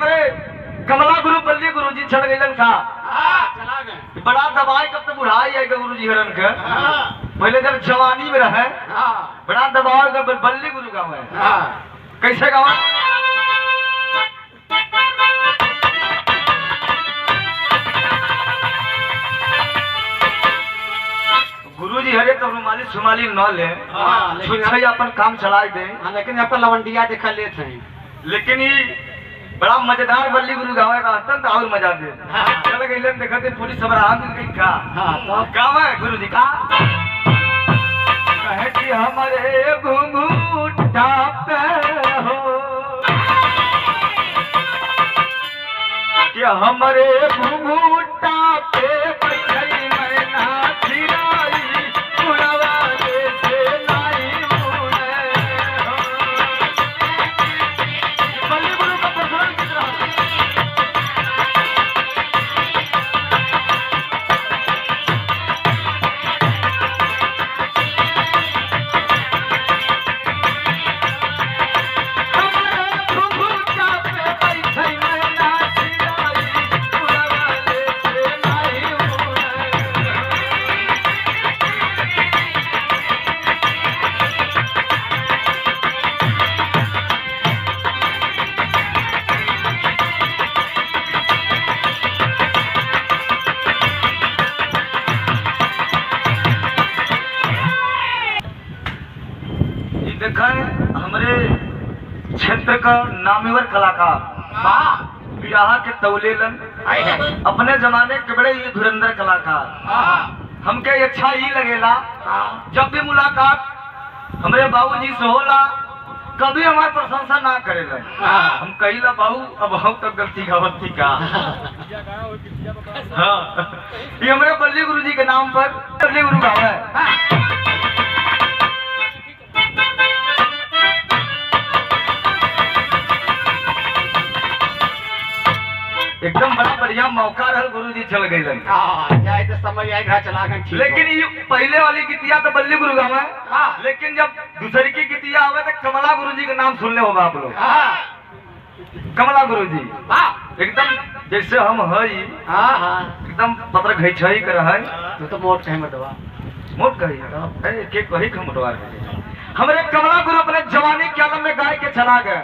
हमरे कमला गुरु बल्ली गुरु जी चढ़ गए का चला गए बड़ा दबाई कब तक बुढ़ाई आएगा गुरु जी हरन का पहले जब जवानी में रहे बड़ा दबाव का बल्ली गुरु गाँव है कैसे गाँव गुरु जी हरे तो रुमाली सुमाली न ले छुच्छे अपन काम चला दे लेकिन यहाँ पर लवंडिया देखा ले थे लेकिन ये बड़ा मजेदार बल्ली गुरु गाँव रहता तो और मजा दे चल गए देखते पूरी सबराह मिल गई का गाँव है गुरु जी का कहे कि हमारे घुंघूटा पे हो कि हमारे घुंघूटा पे बैठई मैना छिराई उड़वा दे से नाई मुने हो बल्ली गुरु का प्रसन्न किस रहा हमारे क्षेत्र का नामीवर कलाकार बिराहा के तौलेलन अपने जमाने के बड़े ही धुरंधर कलाकार हमके अच्छा ही लगेला जब भी मुलाकात हमारे बाबूजी से होला कभी हमारी प्रशंसा ना करेला हम कहिला बाबू अब हम तक गलती गलती का हाँ ये हमारे बल्ली गुरु जी के नाम पर बल्ली गुरु गाँव है एकदम बड़ा बढ़िया मौका रहा गुरु जी चल गए तो समझ आएगा चला गए लेकिन ये पहले वाली गीतिया तो बल्ली गुरु गाँव है लेकिन जब दूसरी की गीतिया आवे तो कमला गुरु जी का नाम सुनने होगा आप लोग कमला गुरु जी एकदम जैसे हम है एकदम पत्र घई कर है तो मोट कहे मटवा मोट कही के कही का मोटवा हमारे कमला गुरु अपने जवानी के आलम में गाय के चला गए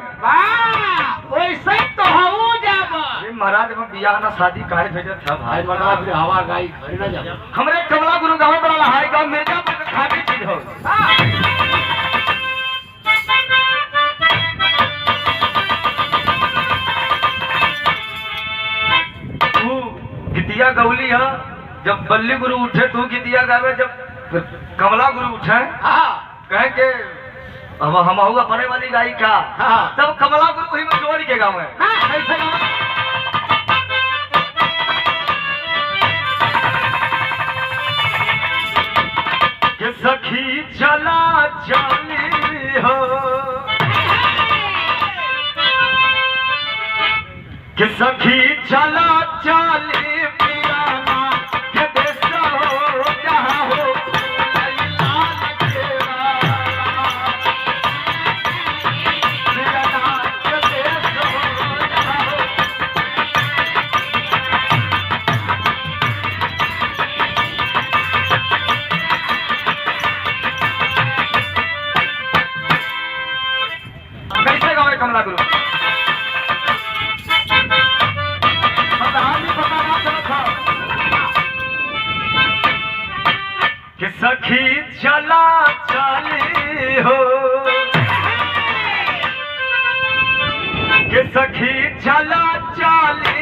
वैसे तो हम जाब महाराज में बियाह ना शादी काहे भेजे था भाई हवा गाई घर ना जाब हमारे कमला गुरु गाँव बड़ा लहाई गाँव मिर्जापुर का खाटी चीज हो तू गीतिया गौली है जब बल्ली गुरु उठे तू गीतिया गावे जब कमला गुरु उठे कहे के अब हम अपने वाली गाई का तब कमला गुरु ही में जोड़ के गाँव है कैसे कि सखी चला चली हो कि सखी चला चली पिराना के देश हो जहाँ हो कमला गुरु कि सखी चला चली हो कि सखी चला चली